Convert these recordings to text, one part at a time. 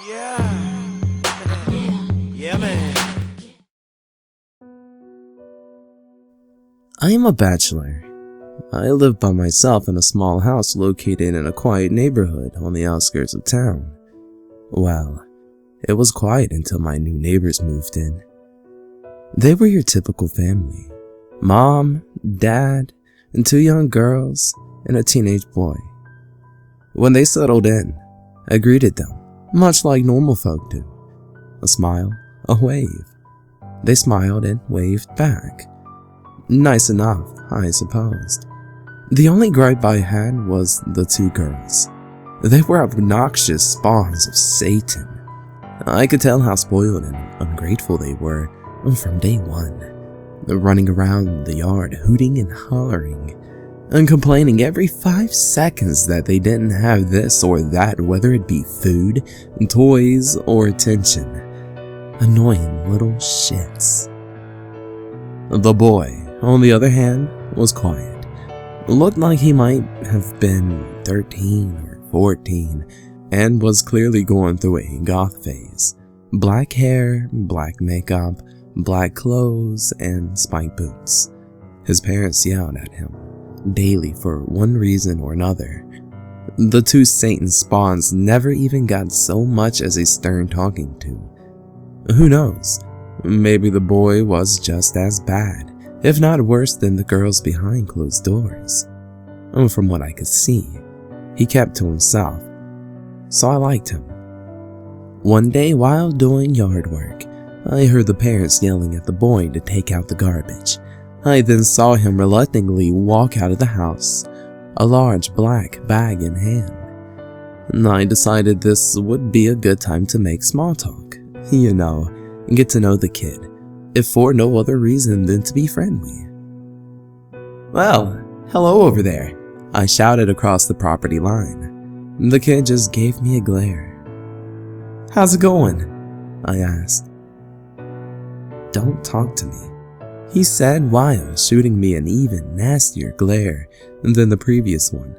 Yeah. Yeah, man. I am a bachelor. I live by myself in a small house located in a quiet neighborhood on the outskirts of town. Well, it was quiet until my new neighbors moved in. They were your typical family. Mom, dad, and 2 young girls, and a teenage boy. When they settled in, I greeted them, much like normal folk do. A smile, a wave. They smiled and waved back. Nice enough, I supposed. The only gripe I had was the 2 girls. They were obnoxious spawns of Satan. I could tell how spoiled and ungrateful they were from day one, running around the yard hooting and hollering, and complaining every 5 seconds that they didn't have this or that, whether it be food, toys, or attention. Annoying little shits. The boy, on the other hand, was quiet. Looked like he might have been 13 or 14, and was clearly going through a goth phase. Black hair, black makeup, black clothes, and spiked boots. His parents yelled at him daily for one reason or another. The 2 Satan spawns never even got so much as a stern talking to. Who knows? Maybe the boy was just as bad, if not worse than the girls behind closed doors. From what I could see, he kept to himself, so I liked him. One day while doing yard work, I heard the parents yelling at the boy to take out the garbage. I then saw him reluctantly walk out of the house, a large black bag in hand. I decided this would be a good time to make small talk, and get to know the kid, if for no other reason than to be friendly. "Well, hello over there," I shouted across the property line. The kid just gave me a glare. "How's it going?" I asked. "Don't talk to me," he said while shooting me an even nastier glare than the previous one.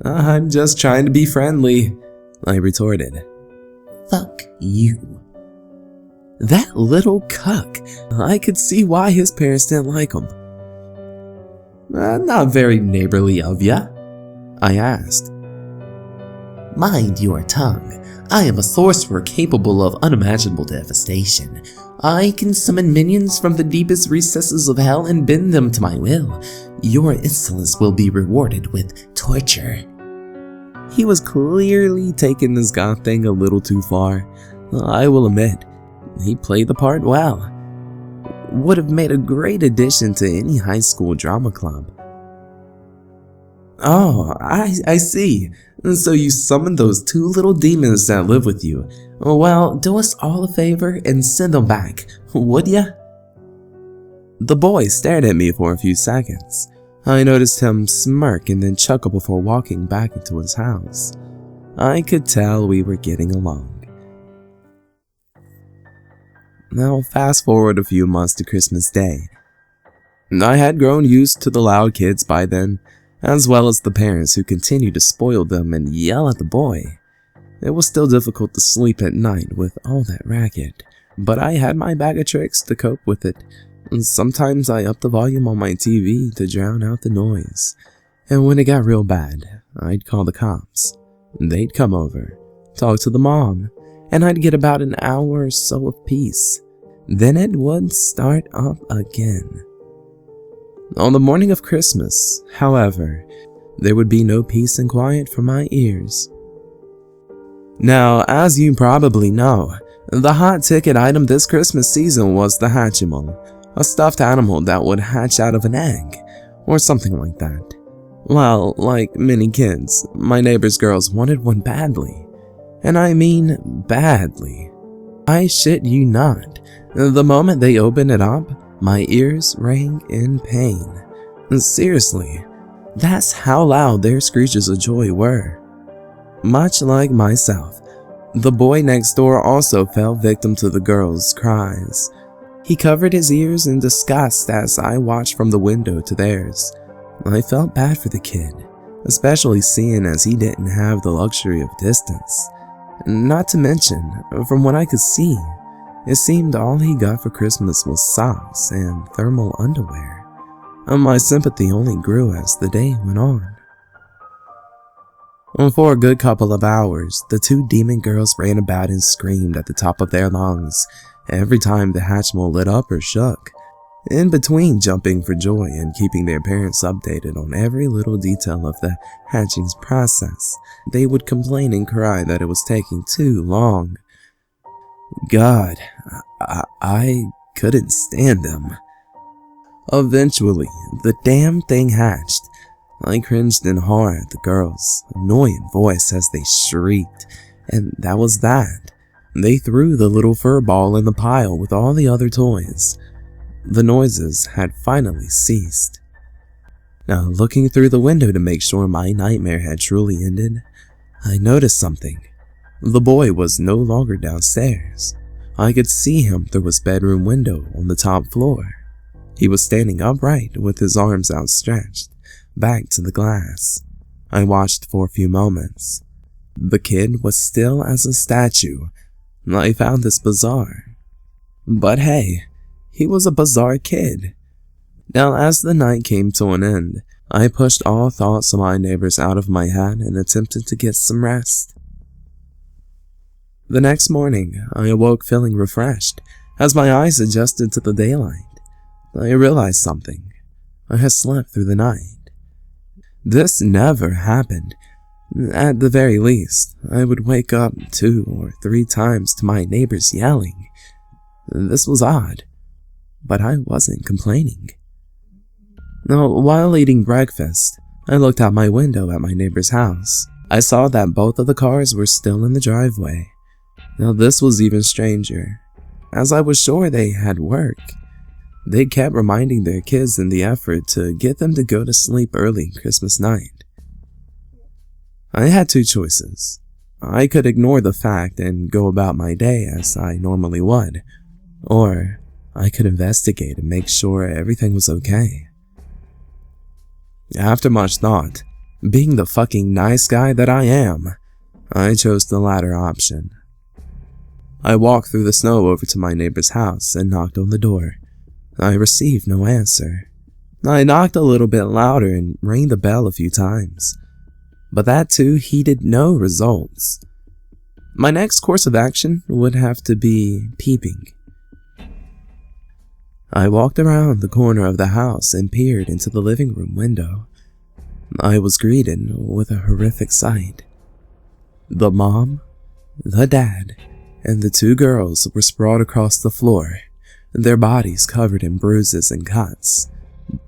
"I'm just trying to be friendly," I retorted. "Fuck you." That little cuck. I could see why his parents didn't like him. "Not very neighborly of ya?" I asked. "Mind your tongue. I am a sorcerer capable of unimaginable devastation. I can summon minions from the deepest recesses of hell and bend them to my will. Your insolence will be rewarded with torture." He was clearly taking this goth thing a little too far. I will admit, he played the part well. Would have made a great addition to any high school drama club. "Oh, I see. So you summoned those 2 little demons that live with you. Well, do us all a favor and send them back, would ya?" The boy stared at me for a few seconds. I noticed him smirk and then chuckle before walking back into his house. I could tell we were getting along. Now fast forward a few months to Christmas Day. I had grown used to the loud kids by then, as well as the parents who continued to spoil them and yell at the boy. It was still difficult to sleep at night with all that racket, but I had my bag of tricks to cope with it. Sometimes I upped the volume on my TV to drown out the noise, and when it got real bad, I'd call the cops. They'd come over, talk to the mom, and I'd get about an hour or so of peace. Then it would start up again. On the morning of Christmas, however, there would be no peace and quiet for my ears. Now, as you probably know, the hot ticket item this Christmas season was the Hatchimal, a stuffed animal that would hatch out of an egg, or something like that. Well, like many kids, my neighbor's girls wanted one badly. And I mean badly. I shit you not. The moment they opened it up, my ears rang in pain. Seriously, that's how loud their screeches of joy were. Much like myself, the boy next door also fell victim to the girls' cries. He covered his ears in disgust as I watched from the window to theirs. I felt bad for the kid, especially seeing as he didn't have the luxury of distance. Not to mention, from what I could see, it seemed all he got for Christmas was socks and thermal underwear. My sympathy only grew as the day went on. For a good couple of hours, the two demon girls ran about and screamed at the top of their lungs every time the Hatchimal lit up or shook. In between jumping for joy and keeping their parents updated on every little detail of the hatching's process, they would complain and cry that it was taking too long. God, I couldn't stand them. Eventually, the damn thing hatched. I cringed in horror at the girls' annoying voice as they shrieked, and that was that. They threw the little fur ball in the pile with all the other toys. The noises had finally ceased. Now, looking through the window to make sure my nightmare had truly ended, I noticed something. The boy was no longer downstairs. I could see him through his bedroom window on the top floor. He was standing upright with his arms outstretched, back to the glass. I watched for a few moments. The kid was still as a statue. I found this bizarre. But hey, he was a bizarre kid. Now, as the night came to an end, I pushed all thoughts of my neighbors out of my head and attempted to get some rest. The next morning, I awoke feeling refreshed. As my eyes adjusted to the daylight, I realized something. I had slept through the night. This never happened. At the very least, I would wake up 2 or 3 times to my neighbors yelling. This was odd, but I wasn't complaining. Now, while eating breakfast, I looked out my window at my neighbor's house. I saw that both of the cars were still in the driveway. Now, this was even stranger, as I was sure they had work. They kept reminding their kids in the effort to get them to go to sleep early Christmas night. I had 2 choices. I could ignore the fact and go about my day as I normally would, or I could investigate and make sure everything was okay. After much thought, being the fucking nice guy that I am, I chose the latter option. I walked through the snow over to my neighbor's house and knocked on the door. I received no answer. I knocked a little bit louder and rang the bell a few times, but that too heeded no results. My next course of action would have to be peeping. I walked around the corner of the house and peered into the living room window. I was greeted with a horrific sight. The mom, the dad, and the 2 girls were sprawled across the floor, their bodies covered in bruises and cuts.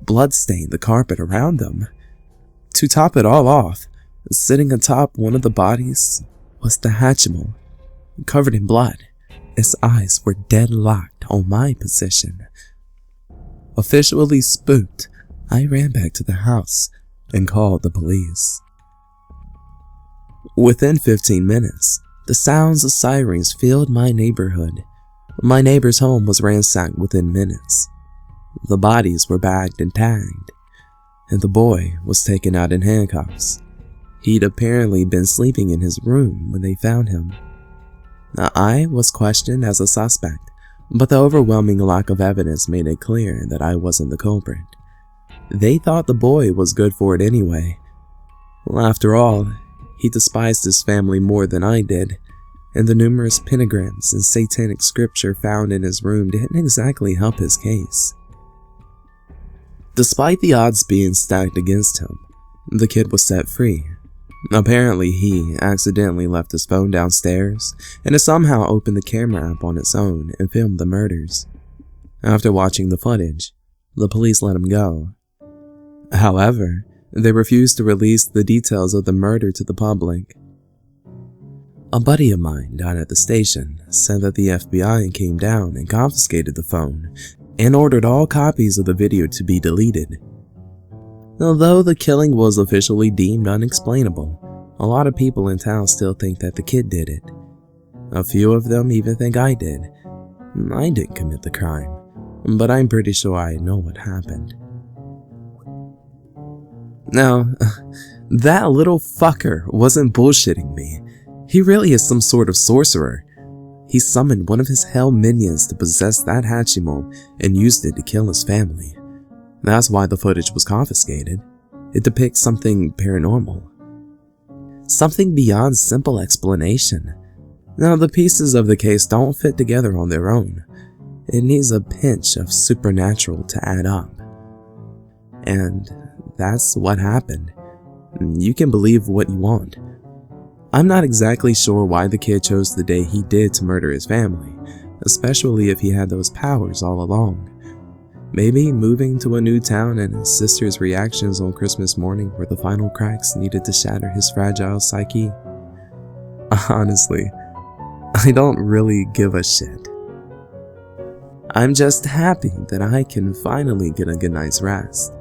Blood stained the carpet around them. To top it all off, sitting atop one of the bodies was the Hatchimal, covered in blood. Its eyes were deadlocked on my position. Officially spooked, I ran back to the house and called the police. Within 15 minutes, the sounds of sirens filled my neighborhood. My neighbor's home was ransacked within minutes. The bodies were bagged and tagged, and the boy was taken out in handcuffs. He'd apparently been sleeping in his room when they found him. Now, I was questioned as a suspect, but the overwhelming lack of evidence made it clear that I wasn't the culprit. They thought the boy was good for it anyway. Well, after all, he despised his family more than I did, and the numerous pentagrams and satanic scripture found in his room didn't exactly help his case. Despite the odds being stacked against him, the kid was set free. Apparently, he accidentally left his phone downstairs and had somehow opened the camera app on its own and filmed the murders. After watching the footage, the police let him go. However, they refused to release the details of the murder to the public. A buddy of mine down at the station said that the FBI came down and confiscated the phone and ordered all copies of the video to be deleted. Although the killing was officially deemed unexplainable, a lot of people in town still think that the kid did it. A few of them even think I did. I didn't commit the crime, but I'm pretty sure I know what happened. Now, that little fucker wasn't bullshitting me. He really is some sort of sorcerer. He summoned one of his hell minions to possess that Hatchimal and used it to kill his family. That's why the footage was confiscated. It depicts something paranormal. Something beyond simple explanation. Now, the pieces of the case don't fit together on their own. It needs a pinch of supernatural to add up. And that's what happened. You can believe what you want. I'm not exactly sure why the kid chose the day he did to murder his family, especially if he had those powers all along. Maybe moving to a new town and his sister's reactions on Christmas morning were the final cracks needed to shatter his fragile psyche. Honestly, I don't really give a shit. I'm just happy that I can finally get a good night's rest.